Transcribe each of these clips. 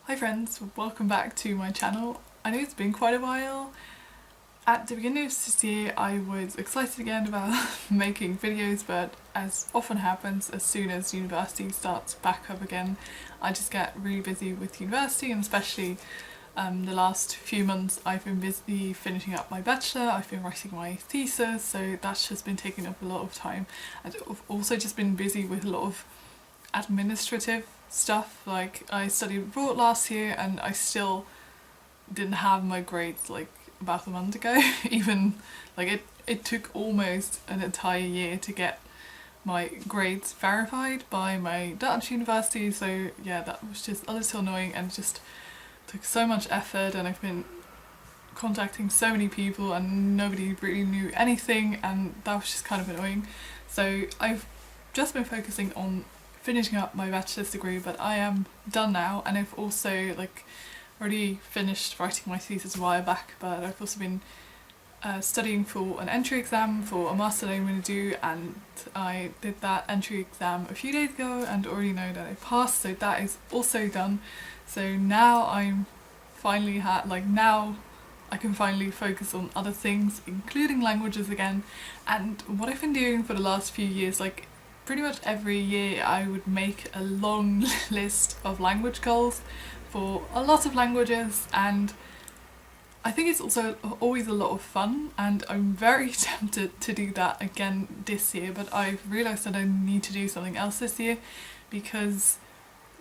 Hi friends, welcome back to my channel. I know it's been quite a while. At the beginning of this year I was excited again about making videos, but as often happens, as soon as university starts back up again, I just get really busy with university, and especially the last few months I've been busy finishing up my bachelor, I've been writing my thesis, so that's just been taking up a lot of time. I've also just been busy with a lot of administrative stuff. Like, I studied abroad last year and I still didn't have my grades like about a month ago. Even like it took almost an entire year to get my grades verified by my Dutch university, so yeah, that was just a little annoying and just took so much effort, and I've been contacting so many people and nobody really knew anything, and that was just kind of annoying. So I've just been focusing on finishing up my bachelor's degree, but I am done now, and I've also already finished writing my thesis a while back, but I've also been studying for an entry exam for a master that I'm going to do, and I did that entry exam a few days ago and already know that I passed, so that is also done. So now I'm finally now I can finally focus on other things, including languages again. And what I've been doing for the last few years, like pretty much every year I would make a long list of language goals for a lot of languages, and I think it's also always a lot of fun, and I'm very tempted to do that again this year, but I've realised that I need to do something else this year because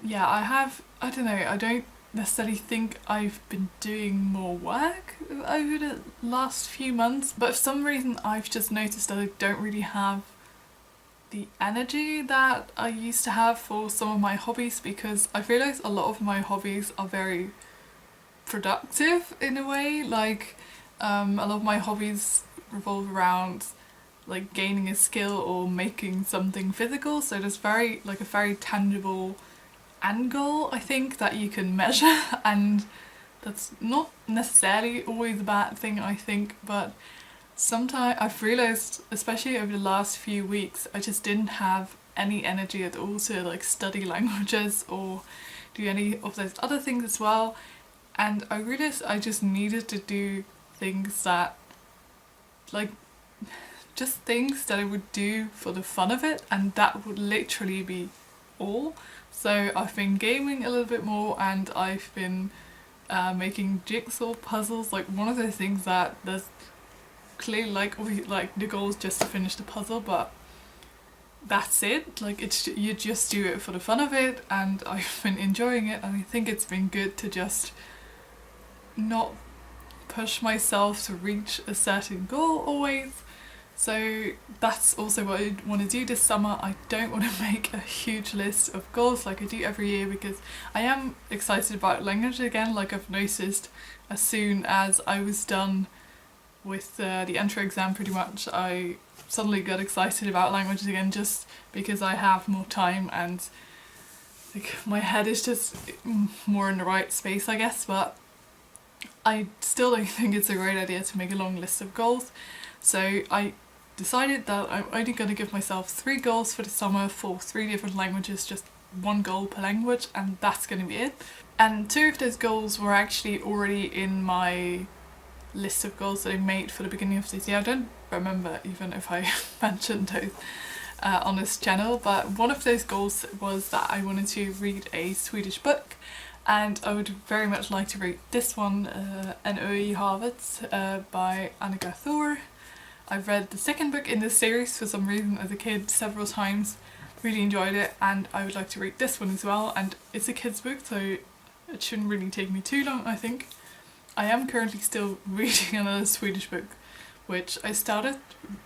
yeah, I don't know, I don't necessarily think I've been doing more work over the last few months, but for some reason I've just noticed that I don't really have the energy that I used to have for some of my hobbies, because I've realised a lot of my hobbies are very productive in a way. Like a lot of my hobbies revolve around like gaining a skill or making something physical, so there's a very tangible end goal, I think, that you can measure, and that's not necessarily always a bad thing, I think, but sometimes I've realised, especially over the last few weeks, I just didn't have any energy at all to like study languages or do any of those other things as well, and I realised I just needed to do things that like just things that I would do for the fun of it, and that would literally be all. So I've been gaming a little bit more, and I've been making jigsaw puzzles, like one of those things that there's clearly like the goal is just to finish the puzzle, but that's it, like it's you just do it for the fun of it, and I've been enjoying it, and I think it's been good to just not push myself to reach a certain goal always. So that's also what I want to do this summer. I don't want to make a huge list of goals like I do every year, because I am excited about language again. Like, I've noticed as soon as I was done with the entry exam, pretty much I suddenly got excited about languages again, just because I have more time and like my head is just more in the right space, I guess. But I still don't think it's a great idea to make a long list of goals, so I decided that I'm only going to give myself 3 goals for the summer for 3 different languages, just 1 goal per language, and that's going to be it. And 2 of those goals were actually already in my list of goals that I made for the beginning of this year. I don't remember even if I mentioned those on this channel, but one of those goals was that I wanted to read a Swedish book, and I would very much like to read this one, En Ö i Havet by Annika Thor. I've read the second book in this series for some reason as a kid several times, really enjoyed it, and I would like to read this one as well, and it's a kid's book, so it shouldn't really take me too long, I think. I am currently still reading another Swedish book, which I started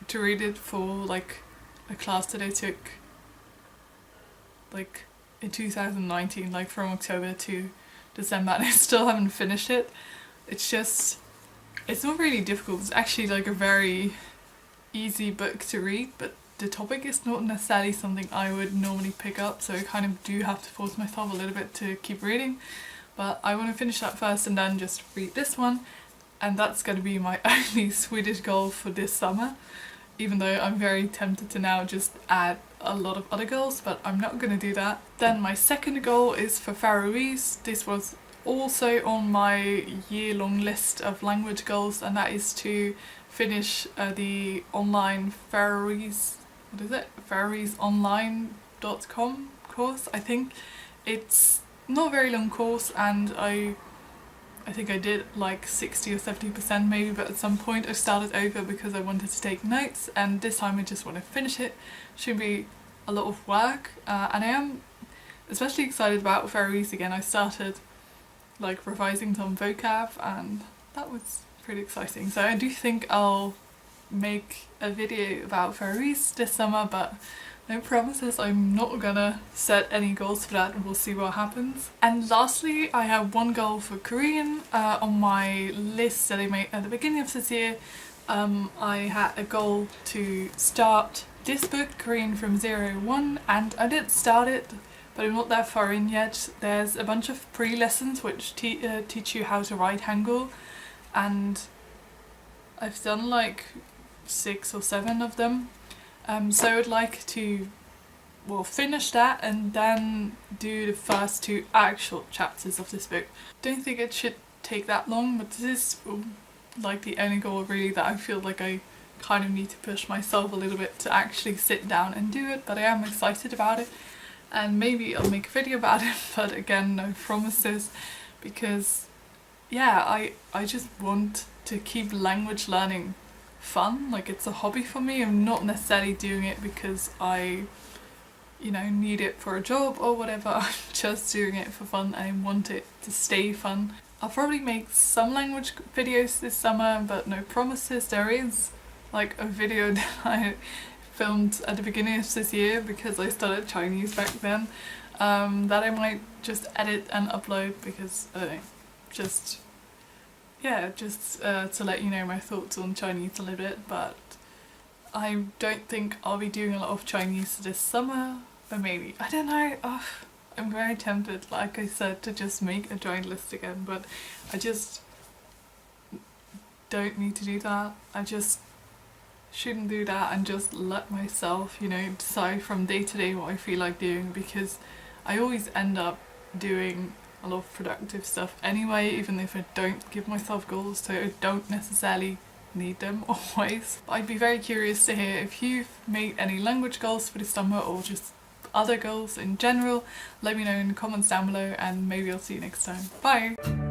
to read it for like a class that I took like in 2019, like from October to December, and I still haven't finished it. It's not really difficult, it's actually like a very easy book to read, but the topic is not necessarily something I would normally pick up, so I kind of do have to force myself a little bit to keep reading. But I want to finish that first and then just read this one, and that's going to be my only Swedish goal for this summer, even though I'm very tempted to now just add a lot of other goals, but I'm not going to do that. Then my second goal is for Faroese. This was also on my year-long list of language goals, and that is to finish the online Faroese, what is it? faroesonline.com course, I think. It's not a very long course, and I think I did like 60 or 70% maybe, but at some point I started over because I wanted to take notes, and this time I just want to finish it. Should be a lot of work, and I am especially excited about Faroese again. I started like revising some vocab, and that was pretty exciting. So I do think I'll make a video about Faroese this summer, but no promises. I'm not gonna set any goals for that, and we'll see what happens. And lastly, I have one goal for Korean on my list that I made at the beginning of this year. I had a goal to start this book, Korean from 0-1, and I did start it, but I'm not that far in yet. There's a bunch of pre-lessons which teach you how to write Hangul, and I've done like 6 or 7 of them. So I would like to, well, finish that and then do the first 2 actual chapters of this book. Don't think it should take that long, but this is like the only goal really that I feel like I kind of need to push myself a little bit to actually sit down and do it, but I am excited about it, and maybe I'll make a video about it, but again, no promises, because yeah, I just want to keep language learning fun. Like, it's a hobby for me. I'm not necessarily doing it because I, you know, need it for a job or whatever. I'm just doing it for fun, and I want it to stay fun. I'll probably make some language videos this summer, but no promises. There is like a video that I filmed at the beginning of this year because I studied Chinese back then, that I might just edit and upload because I don't know, just to let you know my thoughts on Chinese a little bit. But I don't think I'll be doing a lot of Chinese this summer, but maybe, I don't know. I'm very tempted, like I said, to just make a giant list again, but I just don't need to do that. I just shouldn't do that, and just let myself, you know, decide from day to day what I feel like doing, because I always end up doing a lot of productive stuff anyway, even if I don't give myself goals, so I don't necessarily need them always. I'd be very curious to hear if you've made any language goals for this summer, or just other goals in general. Let me know in the comments down below, and maybe I'll see you next time. Bye!